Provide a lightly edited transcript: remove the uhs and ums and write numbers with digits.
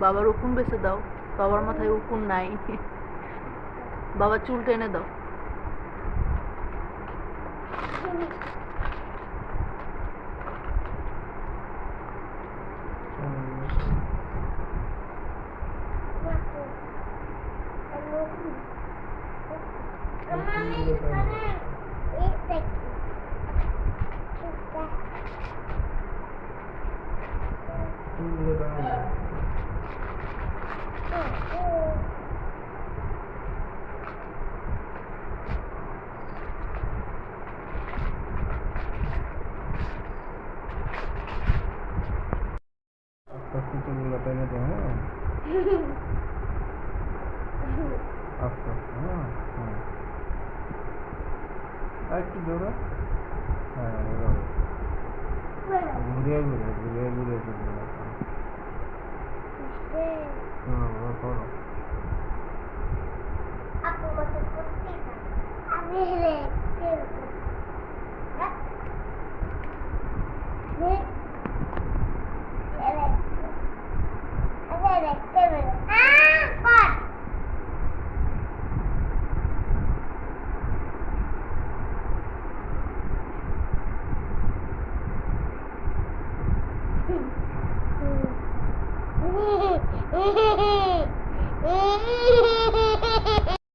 বাবার উকুন বেঁচে দাও, বাবার মাথায় উকুন নাই। বাবার চুল টেনে দাও। চুলগুলো টেনে দাও, হ্যাঁ আস্তে আস্তে, হ্যাঁ হ্যাঁ আর একটু জোরে, হ্যাঁ এভাবে ঘুরিয়ে ঘুরিয়ে ঘুরিয়ে ঘুরিয়ে চুলগুলো করো। Aku mau putih kan? Ini